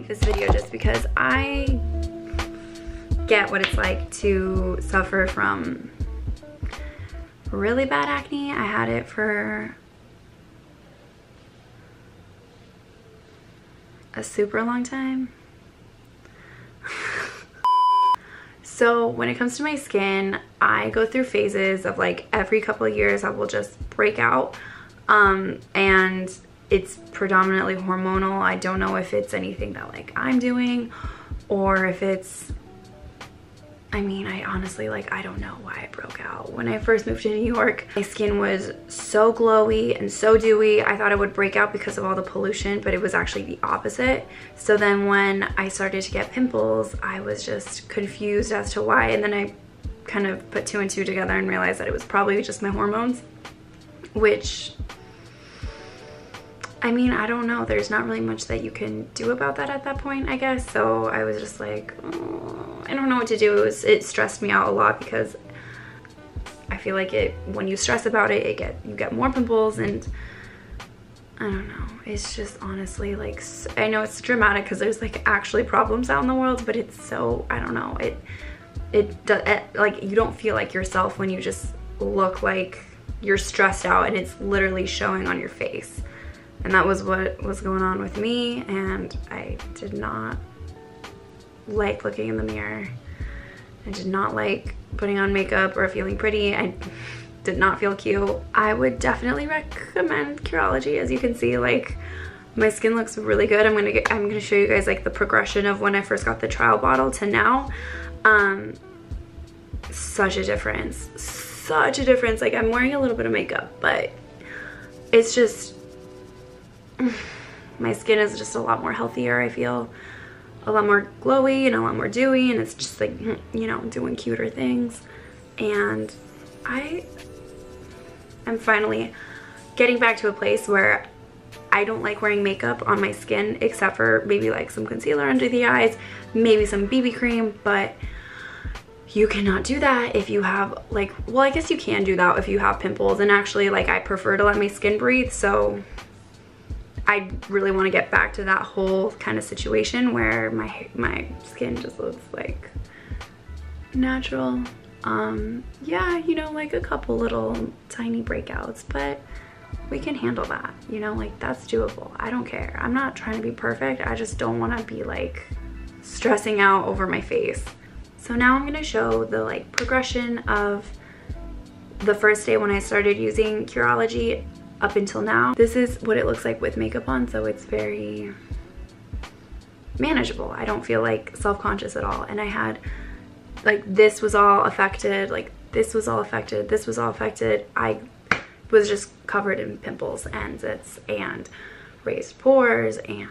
This video just because I get what it's like to suffer from really bad acne. I had it for a super long time. So when it comes to my skin, I go through phases of like every couple of years I will just break out, and it's predominantly hormonal. I don't know if it's anything that like I'm doing or if it's, I mean, I honestly, like, I don't know why I broke out. When I first moved to New York, my skin was so glowy and so dewy. I thought it would break out because of all the pollution, but it was actually the opposite. So then when I started to get pimples, I was just confused as to why. And then I kind of put two and two together and realized that it was probably just my hormones, which, I mean, I don't know. There's not really much that you can do about that at that point, I guess. So I was just like, oh, I don't know what to do. It stressed me out a lot because I feel like when you stress about it, you get more pimples, and I don't know. It's just honestly like, I know it's dramatic because there's like actually problems out in the world, but it's so, I don't know. Like, you don't feel like yourself when you just look like you're stressed out and it's literally showing on your face. And that was what was going on with me, and I did not like looking in the mirror. I did not like putting on makeup or feeling pretty. I did not feel cute. I would definitely recommend Curology. As you can see, like, my skin looks really good. I'm gonna show you guys like the progression of when I first got the trial bottle to now. Such a difference. Such a difference. Like, I'm wearing a little bit of makeup, but it's just, my skin is just a lot more healthier. I feel a lot more glowy and a lot more dewy, and it's just like, you know, doing cuter things. And I am finally getting back to a place where I don't like wearing makeup on my skin except for maybe like some concealer under the eyes, maybe some BB cream, but you cannot do that if you have like, well, I guess you can do that if you have pimples, and actually, like, I prefer to let my skin breathe, so I really want to get back to that whole kind of situation where my skin just looks like natural. Yeah, you know, like a couple little tiny breakouts, but we can handle that, you know, like, that's doable. I don't care. I'm not trying to be perfect. I just don't want to be like stressing out over my face. So now I'm going to show the like progression of the first day when I started using Curology up until now. This is what it looks like with makeup on, so it's very manageable. I don't feel like self-conscious at all. And I had like, this was all affected, like this was all affected, this was all affected. I was just covered in pimples and zits and raised pores, and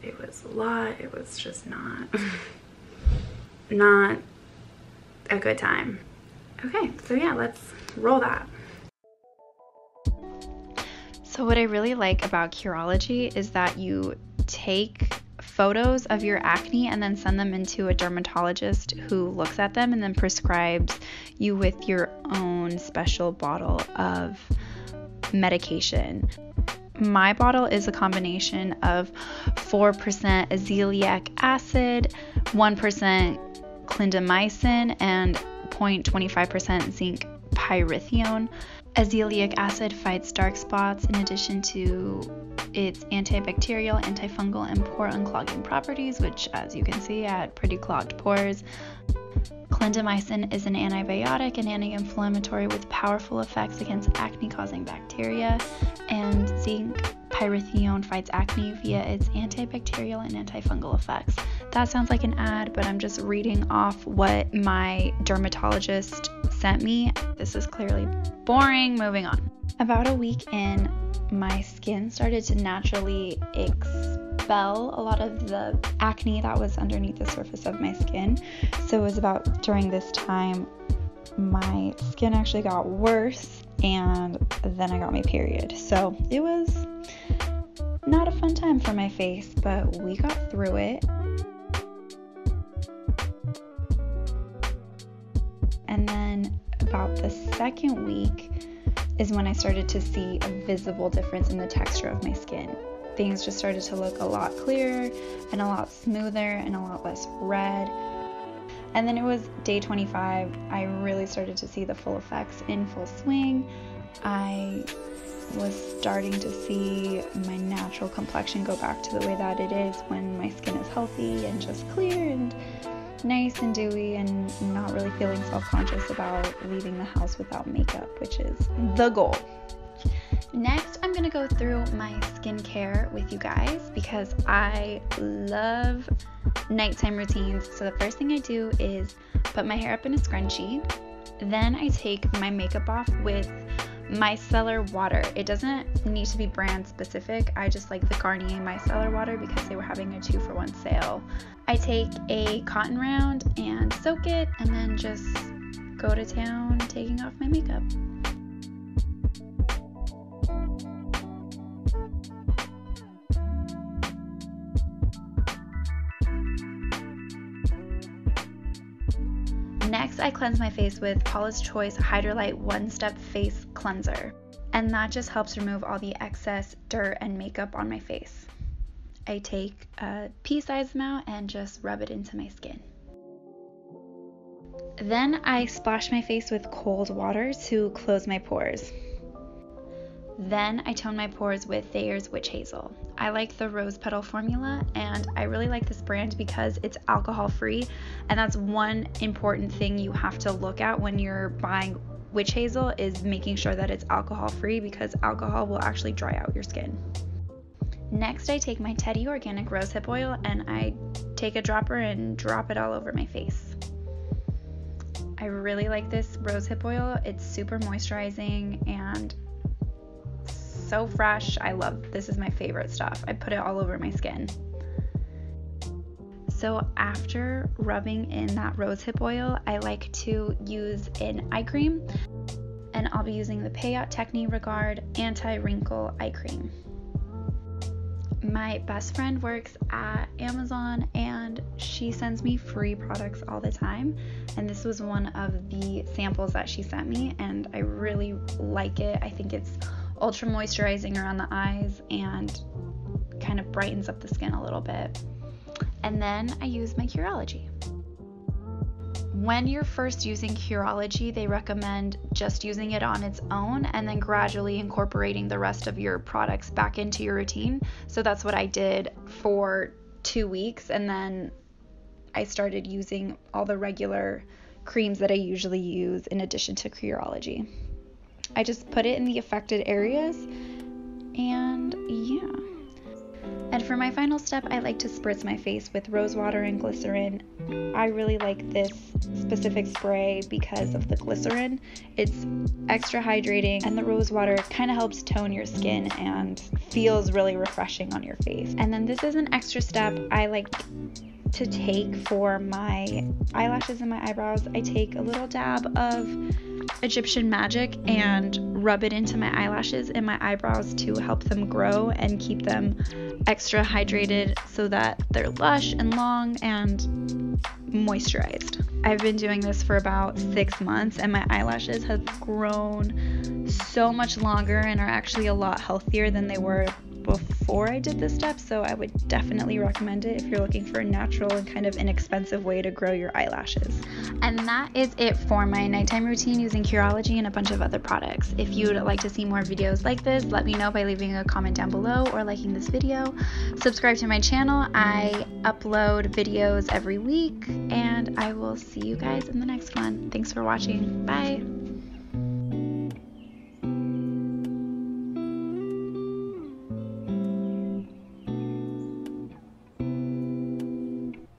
it was a lot. It was just not a good time. Okay, so yeah, let's roll that. So what I really like about Curology is that you take photos of your acne and then send them into a dermatologist who looks at them and then prescribes you with your own special bottle of medication. My bottle is a combination of 4% azelaic acid, 1% clindamycin, and 0.25% zinc pyrithione. Azelaic acid fights dark spots in addition to its antibacterial, antifungal, and pore unclogging properties, which, as you can see, add pretty clogged pores. Clindamycin is an antibiotic and anti-inflammatory with powerful effects against acne-causing bacteria, and zinc pyrithione fights acne via its antibacterial and antifungal effects. That sounds like an ad, but I'm just reading off what my dermatologist sent me. This is clearly boring. Moving on. About a week in, my skin started to naturally expel a lot of the acne that was underneath the surface of my skin. So it was about during this time my skin actually got worse, and then I got my period. So it was not a fun time for my face, but we got through it. And then about the second week is when I started to see a visible difference in the texture of my skin. Things just started to look a lot clearer and a lot smoother and a lot less red. And then it was day 25. I really started to see the full effects in full swing. I was starting to see my natural complexion go back to the way that it is when my skin is healthy and just clear and nice and dewy, and not really feeling self-conscious about leaving the house without makeup, which is the goal. Next, I'm gonna go through my skincare with you guys because I love nighttime routines. So the first thing I do is put my hair up in a scrunchie. Then I take my makeup off with micellar water. It doesn't need to be brand specific. I just like the Garnier micellar water because they were having a 2-for-1 sale. I take a cotton round and soak it, and then just go to town taking off my makeup. Next, I cleanse my face with Paula's Choice Hydrolite One-Step Face Cleanser, and that just helps remove all the excess dirt and makeup on my face. I take a pea-sized amount and just rub it into my skin. Then I splash my face with cold water to close my pores. Then I tone my pores with Thayer's Witch Hazel. I like the rose petal formula, and I really like this brand because it's alcohol free, and that's one important thing you have to look at when you're buying witch hazel, is making sure that it's alcohol free, because alcohol will actually dry out your skin. Next, I take my Teddy Organic Rosehip Oil and I take a dropper and drop it all over my face. I really like this rosehip oil. It's super moisturizing and so fresh. I love this. Is my favorite stuff. I put it all over my skin. So after rubbing in that rosehip oil, I like to use an eye cream, and I'll be using the Payot Technique Regard Anti-Wrinkle Eye Cream. My best friend works at Amazon and she sends me free products all the time, and this was one of the samples that she sent me, and I really like it. I think it's ultra moisturizing around the eyes and kind of brightens up the skin a little bit. And then I use my Curology. When you're first using Curology, they recommend just using it on its own and then gradually incorporating the rest of your products back into your routine. So that's what I did for 2 weeks, and then I started using all the regular creams that I usually use in addition to Curology. I just put it in the affected areas, and yeah. And for my final step, I like to spritz my face with rose water and glycerin. I really like this specific spray because of the glycerin. It's extra hydrating, and the rose water kind of helps tone your skin and feels really refreshing on your face. And then this is an extra step I like to take for my eyelashes and my eyebrows. I take a little dab of Egyptian Magic and rub it into my eyelashes and my eyebrows to help them grow and keep them extra hydrated so that they're lush and long and moisturized. I've been doing this for about 6 months, and my eyelashes have grown so much longer and are actually a lot healthier than they were before I did this step. So I would definitely recommend it if you're looking for a natural and kind of inexpensive way to grow your eyelashes. And that is it for my nighttime routine using Curology and a bunch of other products. If you would like to see more videos like this, let me know by leaving a comment down below or liking this video. Subscribe to my channel. I upload videos every week, and I will see you guys in the next one. Thanks for watching. Bye.